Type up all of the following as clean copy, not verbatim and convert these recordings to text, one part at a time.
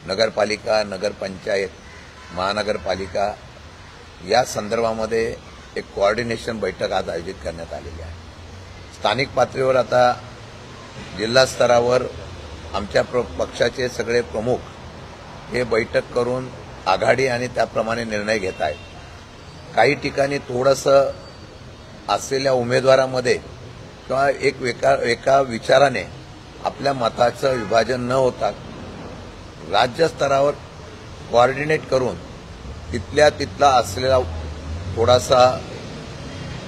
नगरपालिका, नगरपंचायत, महानगरपालिका या संदर्भामध्ये एक कोऑर्डिनेशन बैठक आज आयोजित करण्यात आलेली आहे। स्थानिक पातळीवर आता जिल्हा स्तरावर आमच्या पक्षाचे सगळे प्रमुख हे बैठक करून आघाडी आणि त्याप्रमाणे निर्णय घेत आहेत। काही ठिकाणी थोडंसं असलेल्या उमेदवारामध्ये किंवा एका विचाराने आपल्या मताचं विभाजन न होता राज्य स्तरावर कोऑर्डिनेट करून तिथला असलेला थोडासा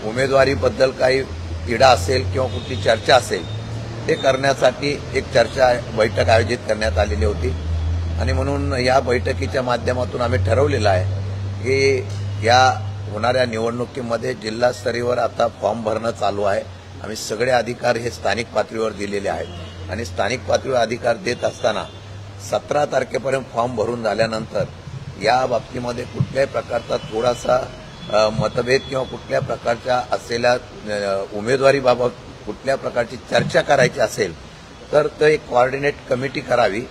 उमेदवारीबद्दल काही तिढा असेल किंवा कुठली चर्चा असेल ते करण्यासाठी एक चर्चा बैठक आयोजित करण्यात आलेली होती आणि म्हणून या बैठकीच्या माध्यमातून आम्ही ठरवलेलं आहे की या होणाऱ्या निवडणुकीमध्ये जिल्हा स्तरीवर आता फॉर्म भरणं चालू आहे। आम्ही सगळे अधिकार हे स्थानिक पातळीवर दिलेले आहेत आणि स्थानिक पातळीवर अधिकार देत असताना 17 तारखेपर्यंत फॉर्म भरून झाल्यानंतर या बाबतीमध्ये कुठल्याही प्रकारचा थोडासा मतभेद किंवा कुठल्या प्रकारच्या असलेल्या उमेदवारीबाबत कुठल्या प्रकारची चर्चा करायची असेल तर ते एक कोऑर्डिनेट कमिटी करावी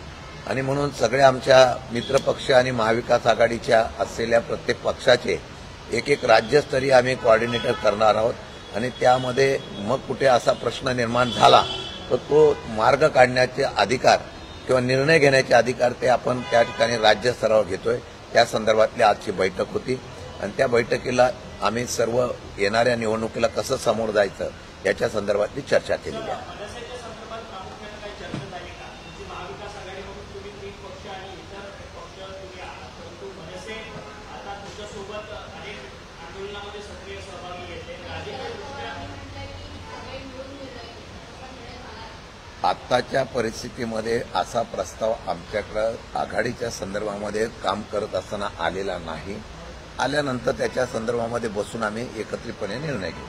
आणि म्हणून सगळ्या आमच्या मित्रपक्ष आणि महाविकास आघाडीच्या असलेल्या प्रत्येक पक्षाचे एक राज्यस्तरीय आम्ही कोऑर्डिनेटर करणार आहोत आणि त्यामध्ये मग कुठे असा प्रश्न निर्माण झाला तर तो मार्ग काढण्याचे अधिकार किंवा निर्णय घेण्याचे अधिकार ते आपण त्या ठिकाणी राज्य स्तरावर घेतोय। त्या संदर्भातली आजची बैठक होती आणि त्या बैठकीला आम्ही सर्व येणाऱ्या निवडणुकीला कसं समोर जायचं याच्या संदर्भातली चर्चा केलेली आहे। आत्ताच्या परिस्थितीमध्ये असा प्रस्ताव आमच्याकडे आघाडीच्या संदर्भामध्ये काम करत असताना आलेला नाही। आल्यानंतर त्याच्या संदर्भामध्ये बसून आम्ही एकत्रितपणे निर्णय घेऊ।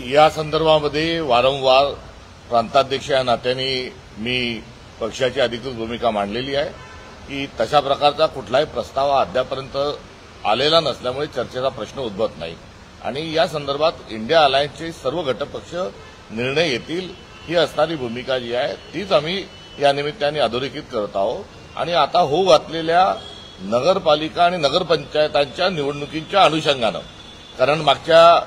या संदर्भामध्ये वारंवार प्रांताध्यक्ष या नात्याने मी पक्षाची अधिकृत भूमिका मांडलेली आहे की तशा प्रकारचा कुठलाही प्रस्ताव अद्यापर्यंत आलेला नसल्यामुळे चर्चेचा प्रश्न उद्भवत नाही आणि या संदर्भात इंडिया अलायन्सचे सर्व घटक पक्ष निर्णय घेतील ही असणारी भूमिका जी आहे तीच आम्ही या निमित्ताने अधोरेखित करत आहोत आणि आता होऊ घातलेल्या नगरपालिका आणि नगरपंचायतांच्या निवडणुकीच्या अनुषंगानं, कारण मागच्या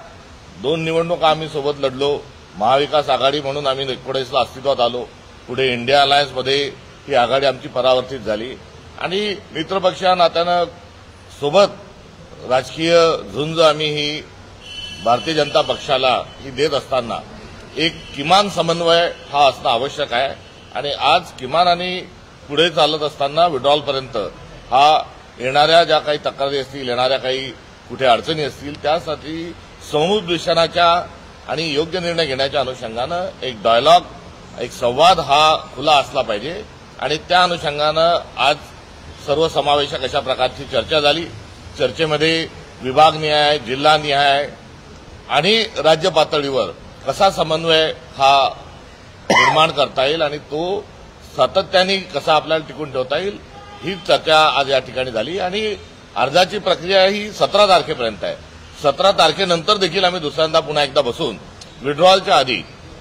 2 निवडणुका आम्ही सोबत लढलो, महाविकास आघाडी म्हणून आम्ही 19ला अस्तित्वात आलो, पुढे इंडिया अलायन्समध्ये ही आघाडी आमची परावर्तित झाली आणि मित्रपक्ष या नात्यानं सोबत राजकीय झुंज आम्ही ही भारतीय जनता पक्षाला ही देत असताना एक किमान समन्वय हा असणं आवश्यक आहे आणि आज किमान आणि पुढे चालत असताना विड्रॉलपर्यंत हा येणाऱ्या ज्या काही तक्रारी असतील, येणाऱ्या काही कुठे अडचणी असतील त्यासाठी समुपदेशनाच्या आणि योग्य निर्णय घेण्याच्या अनुषंगानं एक डायलॉग, एक संवाद हा खुला असला पाहिजे आणि त्या अनुषंगानं आज सर्वसमावेशक अशा प्रकारची चर्चा झाली। चर्चेमध्ये विभागनिहाय, जिल्हानिहाय आणि राज्य पातळीवर कसा समन्वय हा निर्माण करता येईल आणि तो सातत्याने कसा आपल्याला टिकून ठेवता येईल ही चर्चा आज या ठिकाणी झाली आणि अर्जाची प्रक्रिया ही 17 तारखेपर्यंत आहे। 17 तारखेनंतर देखील आम्ही दुसऱ्यांदा पुन्हा एकदा बसून विड्रॉलच्या आधी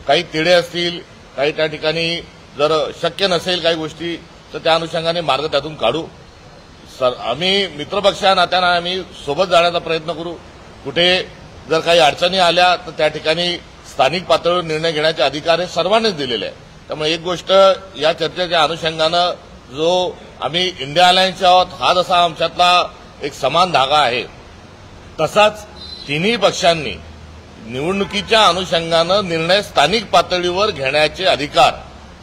काही तिढे असतील, काही त्या ठिकाणी जर शक्य नसेल काही गोष्टी तर त्या अनुषंगाने मार्ग त्यातून काढू। आम्ही मित्रपक्ष या नात्यानं आम्ही सोबत जाण्याचा प्रयत्न करू। कुठे जर काही अडचणी आल्या तर त्या ठिकाणी स्थानिक पातळीवर निर्णय घेण्याचे अधिकार हे सर्वांनीच दिलेले आहे। त्यामुळे एक गोष्ट या चर्चेच्या अनुषंगानं जो आम्ही इंडिया अलायन्सचे आहोत हा जसा आमच्यातला एक समान धागा आहे तसाच तिन्ही पक्षांनी निवडणुकीच्या अनुषंगानं निर्णय स्थानिक पातळीवर घेण्याचे अधिकार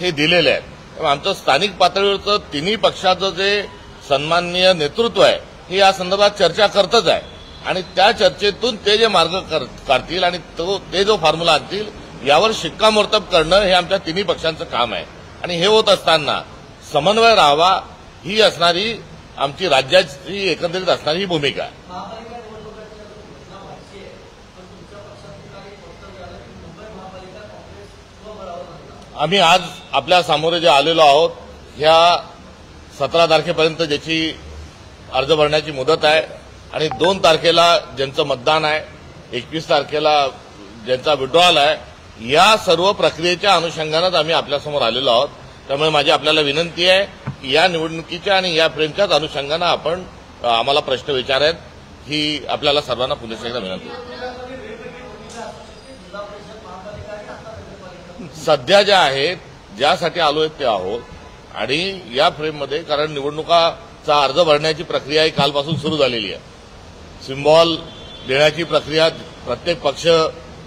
हे दिलेले आहेत। त्यामुळे आमचं स्थानिक पातळीवरचं तिन्ही पक्षाचं जे सन्माननीय नेतृत्व आहे हे या संदर्भात चर्चा करतच आहे आणि त्या चर्चेतून ते जे मार्ग काढतील आणि ते जो फॉर्म्युला आणतील यावर शिक्कामोर्तब करणं हे आमच्या तिन्ही पक्षांचं काम आहे आणि हे होत असताना समन्वय राहावा ही असणारी आमची राज्याची एकंदरीत असणारी भूमिका आहे। आम्ही आज आपल्या सामोरे जे आलेलो आहोत, ह्या 17 तारखेपर्यंत ज्याची अर्ज भरण्याची मुदत आहे आणि 2 तारखेला ज्यांचं मतदान आहे, 21 तारखेला ज्यांचा विड्रॉल आहे, या सर्व प्रक्रियेच्या अनुषंगानेच आम्ही आपल्यासमोर आलेलो आहोत. त्यामुळे माझी आपल्याला विनंती आहे की या निवडणुकीच्या आणि या फ्रेमच्याच अनुषंगानं आपण आम्हाला प्रश्न विचारायत, ही आपल्याला सर्वांना पुन्हा एकदा विनंती आहे. सध्या ज्या आहेत, ज्यासाठी आलोय ते आहोत आणि या फ्रेममध्ये, कारण निवडणुकाचा अर्ज भरण्याची प्रक्रिया ही कालपासून सुरू झालेली आहे. सिम्बॉल देण्याची प्रक्रिया प्रत्येक पक्ष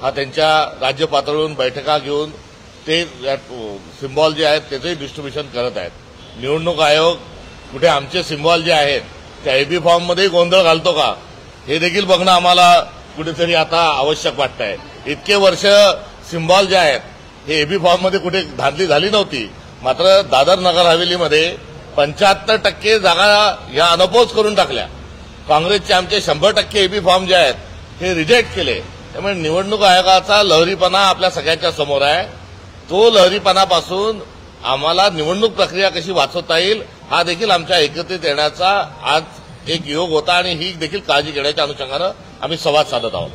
हा त्यांच्या राज्य पातळीवरून बैठका घेऊन ते सिम्बॉल जे आहेत त्याचंही डिस्ट्रीब्युशन करत आहेत. निवडणूक आयोग कुठे आमचे सिम्बॉल जे आहेत त्या एबी फॉर्ममध्ये गोंधळ घालतो का, हे देखील बघणं आम्हाला कुठेतरी आता आवश्यक वाटतंय. इतके वर्ष सिम्बॉल जे आहेत हे एबी फॉर्ममध्ये कुठे धांदली झाली नव्हती. मात्र दादर नगर हवेलीमध्ये 75% जागा या अनपोज करून टाकल्या. काँग्रेसचे आमचे 100% एबी फॉर्म जे आहेत हे रिजेक्ट केले. त्यामुळे निवडणूक आयोगाचा लहरीपणा आपल्या सगळ्यांच्या समोर आहे. तो लहरीपणापासून आम्हाला निवडणूक प्रक्रिया कशी वाचवता येईल हा देखील आमच्या एकत्रित येण्याचा आज एक योग होता आणि ही देखील काळजी घेण्याच्या अनुषंगानं आम्ही संवाद साधत आहोत.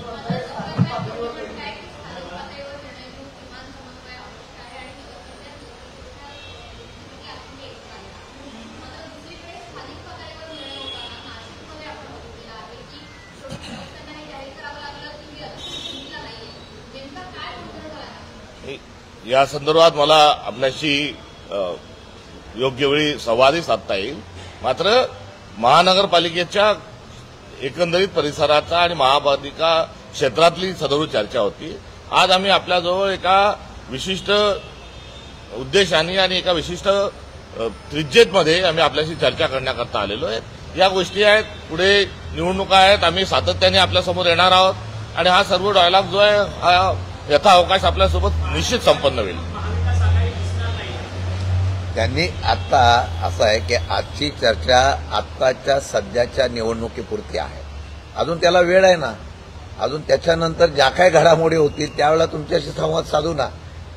या संदर्भात मला आपल्याशी योग्य वेळी संवादही साधता येईल. मात्र महानगरपालिकेच्या एकंदरीत परिसराचा आणि महापालिका क्षेत्रातली सदरू चर्चा होती. आज आम्ही आपल्याजवळ एका विशिष्ट उद्देशाने आणि एका विशिष्ट त्रिज्येमध्ये आम्ही आपल्याशी चर्चा करण्याकरता आलेलो आहे. या गोष्टी आहेत, पुढे निवडणुका आहेत, आम्ही सातत्याने आपल्यासमोर येणार आहोत आणि हा सर्व डायलॉग जो आहे हा यथाअवकाश आपल्यासोबत निश्चित संपन्न होईल. त्यांनी आता असं आहे की आजची चर्चा आत्ताच्या सध्याच्या निवडणुकीपुरती आहे. अजून त्याला वेळ आहे ना. अजून त्याच्यानंतर ज्या काही घडामोडी होतील त्यावेळेला तुमच्याशी संवाद साधू ना.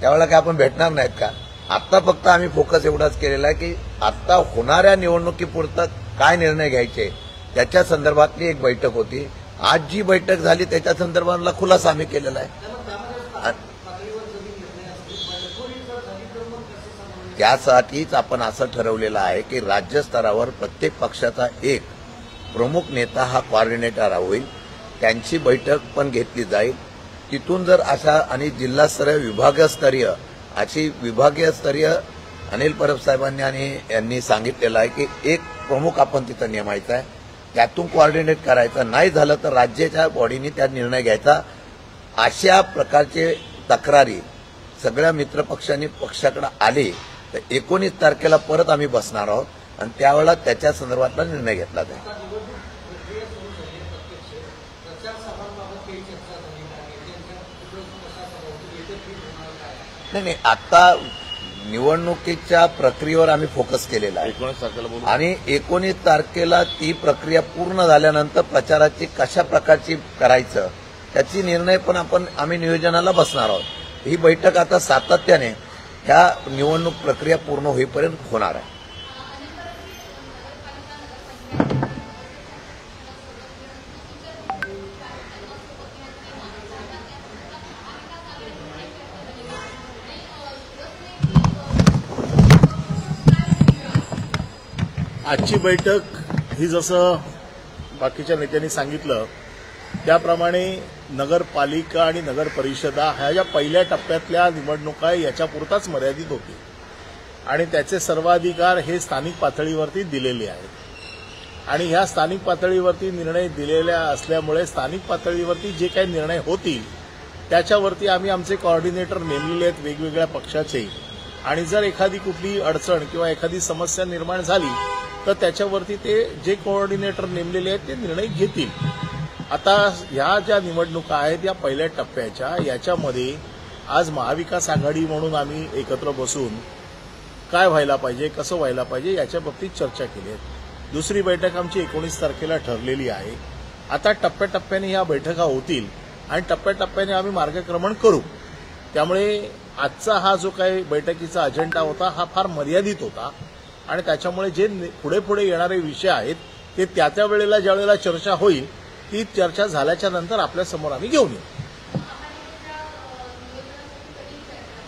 त्यावेळेला काय आपण भेटणार नाहीत का. आत्ता फक्त आम्ही फोकस एवढाच केलेला आहे की आत्ता होणाऱ्या निवडणुकीपुरतं काय निर्णय घ्यायचे त्याच्या संदर्भातली एक बैठक होती. आज जी बैठक झाली त्याच्या संदर्भातला खुलासा आम्ही केलेला आहे. त्यासाठीच आपण असं ठरवलेलं आहे की राज्यस्तरावर प्रत्येक पक्षाचा एक प्रमुख नेता हा कॉर्डिनेटर होईल. त्यांची बैठक पण घेतली जाईल. तिथून जर अशा आणि जिल्हास्तरीय विभागीय स्तरीय अनिल परब साहेबांनी आणि यांनी सांगितलेलं आहे की एक प्रमुख आपण तिथं नेमायचा आहे. त्यातून कॉर्डिनेट करायचं. नाही झालं तर राज्याच्या बॉडीने त्यात निर्णय घ्यायचा. अशा प्रकारचे तक्रारी सगळ्या मित्रपक्षांनी पक्षाकडे आले तर 19 तारखेला परत आम्ही बसणार आहोत आणि त्यावेळेला त्याच्या संदर्भातला निर्णय घेतला जाईल. नाही, आता निवडणुकीच्या प्रक्रियेवर आम्ही फोकस केलेला आहे 19 तारखेला बोलू आणि 19 तारखेला ती प्रक्रिया पूर्ण झाल्यानंतर प्रचाराची कशा प्रकारची करायचं त्याची निर्णय पण आम्ही नियोजनाला बसणार आहोत. ही बैठक आता सातत्याने ह्या निवडणूक प्रक्रिया पूर्ण होईपर्यंत होणार आहे. आजची बैठक ही जसं बाकीच्या नेत्यांनी सांगितलं त्याप्रमाणे नगरपालिका आणि नगर परिषदा ह्या ज्या पहिल्या टप्प्यातल्या निवडणुका याच्यापुरताच मर्यादित होती आणि त्याचे सर्वाधिकार हे स्थानिक पातळीवरती दिलेले आहेत आणि ह्या स्थानिक पातळीवरती निर्णय दिलेल्या असल्यामुळे स्थानिक पातळीवरती जे काही निर्णय होतील त्याच्यावरती आम्ही आमचे कोऑर्डिनेटर नेमलेले आहेत वेगवेगळ्या पक्षाचे आणि जर एखादी कुठली अडचण किंवा एखादी समस्या निर्माण झाली तर त्याच्यावरती ते जे कोऑर्डिनेटर नेमलेले आहेत ते निर्णय घेतील. आता ह्या ज्या निवडणुका आहेत या पहिल्या टप्प्याच्या याच्यामध्ये आज महाविकास आघाडी म्हणून आम्ही एकत्र बसून काय व्हायला पाहिजे कसं व्हायला पाहिजे याच्या बाबतीत चर्चा केली आहे. दुसरी बैठक आमची 19 तारखेला ठरलेली आहे. आता टप्प्याटप्प्याने ह्या बैठका होतील आणि टप्प्याटप्प्याने आम्ही मार्गक्रमण करू. त्यामुळे आजचा हा जो काही बैठकीचा अजेंडा होता हा फार मर्यादित होता आणि त्याच्यामुळे जे पुढे पुढे येणारे विषय आहेत ते त्या वेळेला ज्या वेळेला चर्चा होईल ती चर्चा झाल्याच्या नंतर आपल्या समोर आम्ही घेऊन येऊ.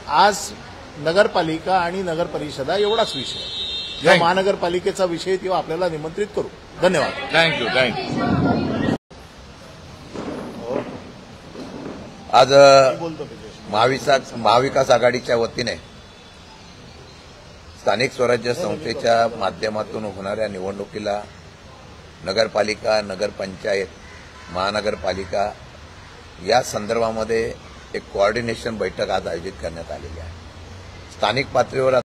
आज नगरपालिका आणि नगर परिषदा एवढाच विषय आहे. जेव्हा महानगरपालिकेचा विषय तेव्हा आपल्याला निमंत्रित करू. धन्यवाद. थँक्यू. आज बोलतो त्याच्याशी. महाविकास आघाडीच्या वतीने स्थानिक स्वराज्य संस्थेच्या माध्यमातून होणाऱ्या निवडणुकीला नगरपालिका, नगरपंचायत, महानगरपालिका या संदर्भामध्ये एक कोऑर्डिनेशन बैठक आज आयोजित करण्यात आलेली आहे. स्थानिक पातळीवर